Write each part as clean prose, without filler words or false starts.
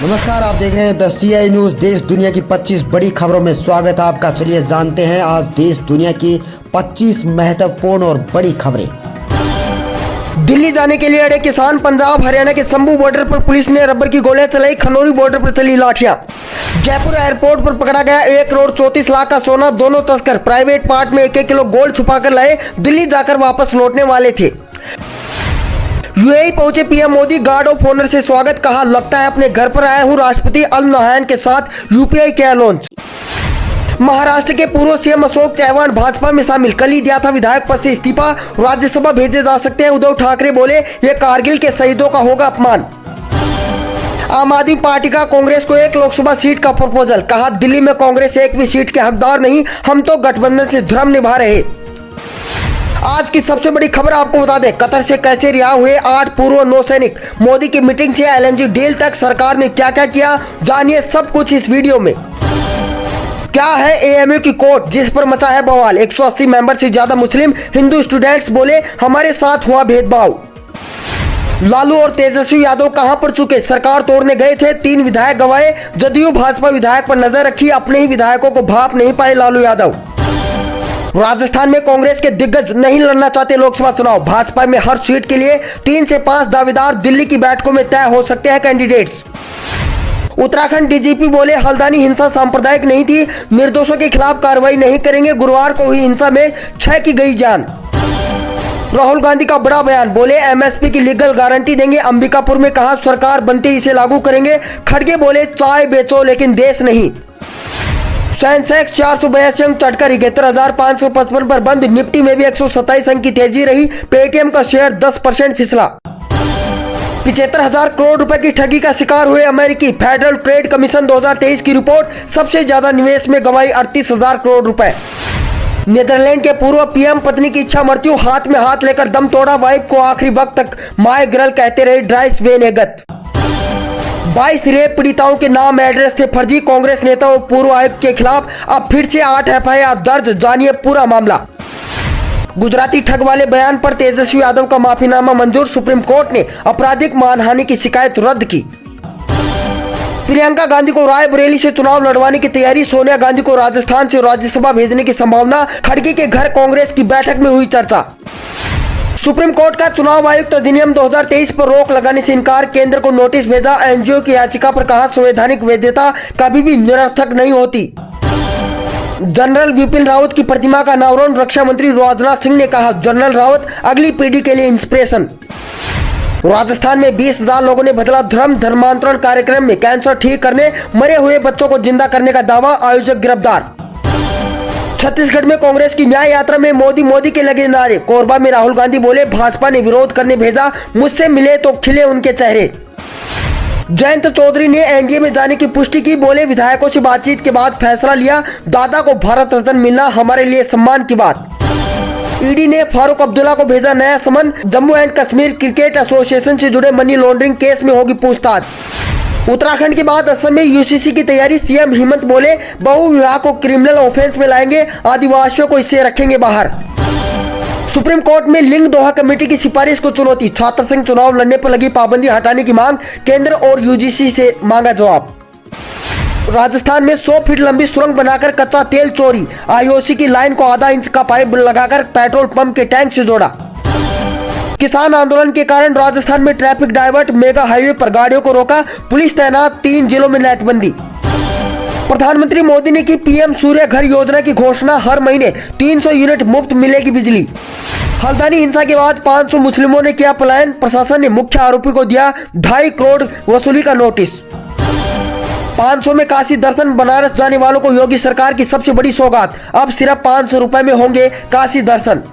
नमस्कार, आप देख रहे हैं द CI न्यूज। देश दुनिया की 25 बड़ी खबरों में स्वागत है आपका। चलिए जानते हैं आज देश दुनिया की 25 महत्वपूर्ण और बड़ी खबरें। दिल्ली जाने के लिए अड़े किसान। पंजाब हरियाणा के संभू बॉर्डर पर पुलिस ने रबर की गोलियां चलाई। खनौरी बॉर्डर पर चली लाठियां। जयपुर एयरपोर्ट पर पकड़ा गया 1 करोड़ 34 लाख का सोना। दोनों तस्कर प्राइवेट पार्ट में 1-1 किलो गोल्ड छुपाकर लाए। दिल्ली जाकर वापस लौटने वाले थे। यूएई पहुंचे PM Modi. Guard of honour से स्वागत। कहा लगता है अपने घर पर आया हूं। राष्ट्रपति अल नहायन के साथ यूपीआई किया लॉन्च। महाराष्ट्र के पूर्व सीएम अशोक चव्हाण भाजपा में शामिल। कल ही दिया था विधायक पद से इस्तीफा। राज्यसभा भेजे जा सकते हैं। उद्धव ठाकरे बोले ये कारगिल के शहीदों का होगा अपमान। आम आदमी पार्टी का कांग्रेस को 1 लोकसभा सीट का प्रपोजल। कहा दिल्ली में कांग्रेस एक भी सीट के हकदार नहीं, हम तो गठबंधन से धर्म निभा रहे। आज की सबसे बड़ी खबर आपको बता दें, कतर से कैसे रिहा हुए 8 पूर्व नौसैनिक। मोदी की मीटिंग से LNG डील तक सरकार ने क्या क्या किया, जानिए सब कुछ इस वीडियो में। क्या है AMU की कोर्ट जिस पर मचा है बवाल। 180 मेंबर से ज्यादा मुस्लिम हिंदू स्टूडेंट्स बोले हमारे साथ हुआ भेदभाव। लालू और तेजस्वी यादव कहां पर चुके, सरकार तोड़ने गए थे। 3 विधायक गवाए। जदयू भाजपा विधायक पर नजर रखी, अपने ही विधायकों को भाप नहीं पाए लालू यादव। राजस्थान में कांग्रेस के दिग्गज नहीं लड़ना चाहते लोकसभा चुनाव। भाजपा में हर सीट के लिए 3 से 5 दावेदार। दिल्ली की बैठकों में तय हो सकते हैं कैंडिडेट्स। उत्तराखंड DGP बोले हल्द्वानी हिंसा सांप्रदायिक नहीं थी, निर्दोषों के खिलाफ कार्रवाई नहीं करेंगे। गुरुवार को हुई हिंसा में 6 की गई जान। राहुल गांधी का बड़ा बयान। बोले MSP की लीगल गारंटी देंगे। अंबिकापुर में कहा सरकार बनते ही इसे लागू करेंगे। खड़गे बोले चाय बेचो लेकिन देश नहीं। सेंसेक्स 482 अंक चढ़कर 71,555 पर बंद। निफ्टी में भी 127 अंक की तेजी रही। पेटीएम का शेयर 10% फिसला। 75,000 करोड़ रुपए की ठगी का शिकार हुए अमेरिकी। फेडरल ट्रेड कमीशन 2023 की रिपोर्ट। सबसे ज्यादा निवेश में गंवाई 38,000 करोड़ रुपए। नीदरलैंड के पूर्व PM पत्नी की इच्छा मृत्यु। हाथ में हाथ लेकर दम तोड़ा। वाइफ को आखिरी वक्त तक माय गर्ल कहते रहे ड्राइस वेनेगत। 22 रेप पीड़िताओं के नाम एड्रेस थे फर्जी। कांग्रेस नेता और पूर्व आयुक्त के खिलाफ अब फिर से 8 FIR दर्ज। जानिए पूरा मामला। गुजराती ठग वाले बयान पर तेजस्वी यादव का माफीनामा मंजूर। सुप्रीम कोर्ट ने आपराधिक मानहानि की शिकायत रद्द की। प्रियंका गांधी को रायबरेली से चुनाव लड़वाने की तैयारी। सोनिया गांधी को राजस्थान से राज्यसभा भेजने की संभावना। खड़गे के घर कांग्रेस की बैठक में हुई चर्चा। सुप्रीम कोर्ट का चुनाव आयुक्त अधिनियम 2023 पर रोक लगाने से इनकार। केंद्र को नोटिस भेजा। NGO की याचिका पर कहा संवैधानिक वैधता कभी भी निरर्थक नहीं होती। जनरल विपिन रावत की प्रतिमा का अनावरण। रक्षा मंत्री राजनाथ सिंह ने कहा जनरल रावत अगली पीढ़ी के लिए इंस्पिरेशन। राजस्थान में 20,000 लोगों ने बदला धर्म। धर्मांतरण कार्यक्रम में कैंसर ठीक करने, मरे हुए बच्चों को जिंदा करने का दावा। आयोजक गिरफ्तार। छत्तीसगढ़ में कांग्रेस की न्याय यात्रा में मोदी मोदी के लगे नारे। कोरबा में राहुल गांधी बोले भाजपा ने विरोध करने भेजा, मुझसे मिले तो खिले उनके चेहरे। जयंत चौधरी ने NDA में जाने की पुष्टि की। बोले विधायकों से बातचीत के बाद फैसला लिया। दादा को भारत रत्न मिलना हमारे लिए सम्मान की बात। ED ने फारूक अब्दुल्ला को भेजा नया summon. Jammu and Kashmir cricket association से जुड़े मनी लॉन्ड्रिंग केस में होगी पूछताछ। उत्तराखंड के बाद असम में UCC की तैयारी। CM हेमंत बोले बहु विवाह को क्रिमिनल ऑफेंस में लाएंगे, आदिवासियों को इससे रखेंगे बाहर। सुप्रीम कोर्ट में लिंग दोहा कमेटी की सिफारिश को चुनौती। छात्र संघ चुनाव लड़ने पर लगी पाबंदी हटाने की मांग। केंद्र और UGC से मांगा जवाब। राजस्थान में 100 फीट लंबी सुरंग बनाकर कच्चा तेल चोरी। IOC की लाइन को आधा इंच का पाइप लगाकर पेट्रोल पंप के टैंक से जोड़ा। किसान आंदोलन के कारण राजस्थान में ट्रैफिक डाइवर्ट। मेगा हाईवे पर गाड़ियों को रोका। पुलिस तैनात। 3 जिलों में नेटबंदी। प्रधानमंत्री मोदी ने की PM सूर्य घर योजना की घोषणा। हर महीने 300 यूनिट मुफ्त मिलेगी बिजली। हल्द्वानी हिंसा के बाद 500 मुस्लिमों ने किया पलायन। प्रशासन ने मुख्य आरोपी को दिया 2.5 करोड़ वसूली का नोटिस। 500 में काशी दर्शन। बनारस जाने वालों को योगी सरकार की सबसे बड़ी सौगात। अब सिर्फ 500 रुपए में होंगे काशी दर्शन।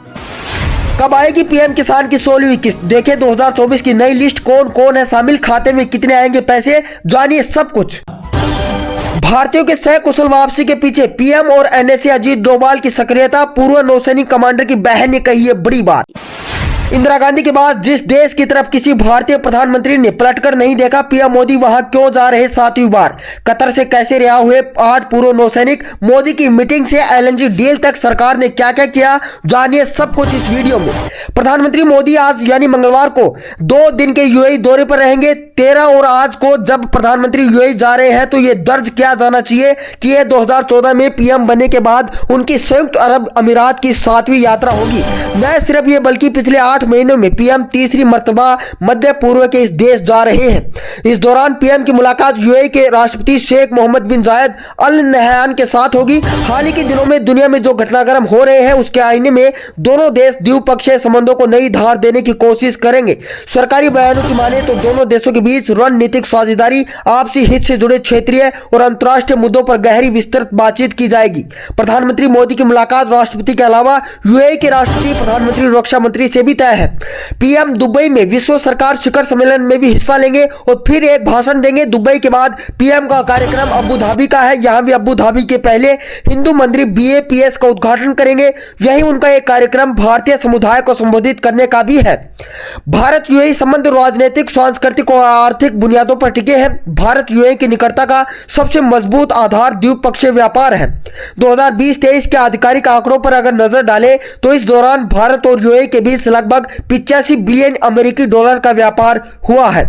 कब आएगी PM किसान की 16वीं किस्त। देखें 2024 की नई लिस्ट। कौन कौन है शामिल, खाते में कितने आएंगे पैसे, जानिए सब कुछ। भारतीयों के सकुशल वापसी के पीछे PM और NSA अजीत डोभाल की सक्रियता। पूर्व नौसैनिक कमांडर की बहन ने कही है बड़ी बात। इंदिरा गांधी के बाद जिस देश की तरफ किसी भारतीय प्रधानमंत्री ने पलटकर नहीं देखा, पीएम मोदी वहां क्यों जा रहे 7वीं बार? कतर से कैसे रिहा हुए 8 पूर्व नौसैनिक? मोदी की मीटिंग से एलएनजी डील तक सरकार ने क्या क्या किया, जानिए सब कुछ इस वीडियो में। प्रधानमंत्री मोदी आज यानी मंगलवार को 2 दिन के यूएई दौरे पर रहेंगे। 13 और आज को जब प्रधानमंत्री यूएई जा रहे हैं तो यह दर्ज किया जाना चाहिए कि यह 2014 में पीएम बनने के बाद उनकी संयुक्त अरब अमीरात की 7वीं यात्रा होगी। न सिर्फ ये बल्कि पिछले 8 महीनों में पीएम तीसरी मर्तबा मध्य पूर्व के इस देश जा रहे हैं। इस दौरान पीएम की मुलाकात यूएई के राष्ट्रपति शेख मोहम्मद बिन जायद अल नहयान के साथ होगी। हाल ही के दिनों में दुनिया में जो घटनाक्रम हो रहे हैं उसके आईने में दोनों देश द्विपक्षीय संबंधों को नई धार देने की कोशिश करेंगे। सरकारी बयानों की माने तो दोनों देशों के बीच रणनीतिक साझेदारी, आपसी हित से जुड़े क्षेत्रीय और अंतर्राष्ट्रीय मुद्दों पर गहरी विस्तृत बातचीत की जाएगी। प्रधानमंत्री मोदी की मुलाकात राष्ट्रपति के अलावा यूएई के राष्ट्रपति, प्रधानमंत्री, रक्षा मंत्री से भी तय है। पीएम दुबई में विश्व सरकार शिखर सम्मेलन में भी हिस्सा लेंगे और फिर एक भाषण देंगे। दुबई के बाद पीएम का कार्यक्रम अबू धाबी का है। यहां भी अबू धाबी के पहले हिंदू मंदिर BAPS का उद्घाटन करेंगे। यही उनका एक कार्यक्रम भारतीय समुदाय को संबोधित करने का भी है। भारत यूएई संबंध राजनीतिक, सांस्कृतिक और आर्थिक बुनियादों पर टिके हैं। भारत यूएई की निकटता का सबसे मजबूत आधार द्विपक्षीय व्यापार है। 2020-23 के आधिकारिक आंकड़ों पर अगर नजर डालें तो इस दौरान भारत और यूएई के बीच लगभग 85 बिलियन अमेरिकी डॉलर का व्यापार हुआ है।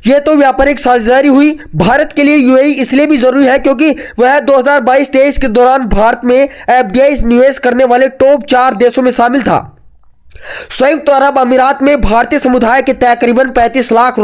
यह तो व्यापारिक साझेदारी हुई। भारत के लिए यूएई इसलिए भी जरूरी है क्योंकि वह 2022-23 के दौरान भारत में FDI निवेश करने वाले टॉप 4 देशों में शामिल था। संयुक्त अरब अमीरात में भारतीय समुदाय के तकरीबन 35 लाख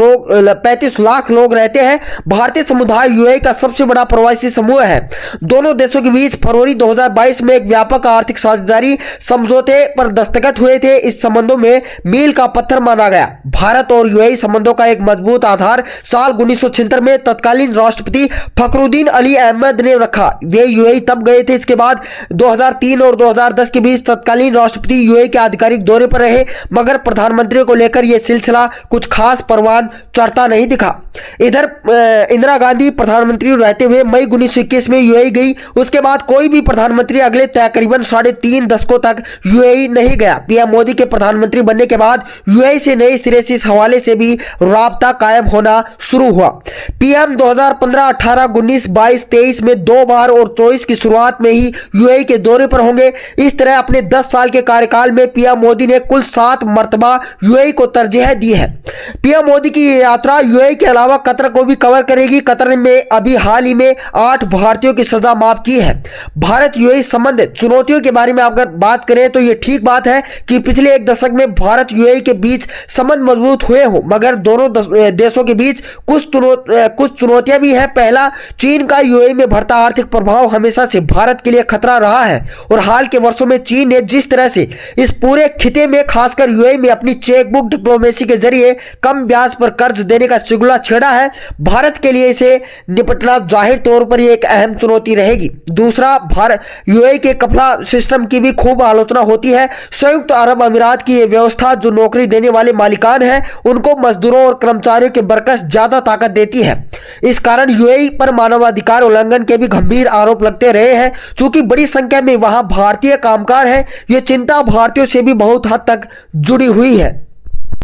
लोग रहते हैं। भारतीय समुदाय यूएई का सबसे बड़ा प्रवासी समूह है। दोनों देशों के बीच फरवरी 2022 में एक व्यापक आर्थिक साझेदारी समझौते पर दस्तखत हुए थे। इस संबंधों में मील का पत्थर माना गया। भारत और यूएई संबंधों का एक मजबूत आधार साल 1976 में तत्कालीन राष्ट्रपति फखरुद्दीन अली अहमद ने रखा। वे यूएई तब गए थे। इसके बाद 2003 और 2010 के बीच तत्कालीन राष्ट्रपति यूएई के आधिकारिक दौरे पर रहे, मगर प्रधानमंत्री को लेकर यह सिलसिला कुछ खास परवान चढ़ता नहीं दिखा। इधर इंदिरा गांधी प्रधानमंत्री रहते हुए मई 1921 में यूएई गई। उसके बाद कोई भी प्रधानमंत्री अगले तकरीबन 3.5 दशकों तक यूएई नहीं गया। पीएम मोदी के प्रधानमंत्री बनने के बाद यूएई से नए सिरे से इस हवाले से भी राब्ता कायम होना शुरू हुआ। पीएम 2015, 18, 19, 22, 23 में 2 बार और 24 की शुरुआत में ही यूएई के दौरे पर होंगे। इस तरह अपने 10 साल के कार्यकाल में पीएम मोदी ने कुल 7 मर्तबा यूएई को तरजीह दी है। पीएम मोदी की यात्रा यूएई के अलावा कतर को भी कवर करेगी। कतर में अभी हाल ही में 8 भारतीयों की सजा माफ की है। भारत यूएई संबंधित चुनौतियों के बारे में अगर बात करें तो यह ठीक बात है कि पिछले 1 दशक में भारत यूएई के बीच संबंध मजबूत हुए हो, मगर दोनों देशों के बीच कुछ चुनौतियां भी हैं। पहला, चीन का यूएई में बढ़ता आर्थिक प्रभाव हमेशा से भारत के लिए खतरा रहा है और हाल के वर्षों में चीन ने जिस तरह से इस पूरे खिते में खासकर यूएई में अपनी चेकबुक डिप्लोमेसी के जरिए कम ब्याज पर कर्ज देने का सिलसिला छेड़ा है, भारत के लिए इसे निपटना जाहिर तौर पर एक अहम चुनौती रहेगी। दूसरा, भारत यूएई के कफला सिस्टम की भी खूब आलोचना होती है। संयुक्त अरब अमीरात की यह व्यवस्था जो नौकरी देने वाले मालिकान है उनको मजदूरों और कर्मचारियों के बरकस ज्यादा ताकत देती है। इस कारण यूएई पर मानवाधिकार उल्लंघन के भी गंभीर आरोप लगते रहे हैं। चूंकि बड़ी संख्या में वहां भारतीय कामगार हैं, यह चिंता भारतीयों से भी बहुत हद तक जुड़ी हुई है।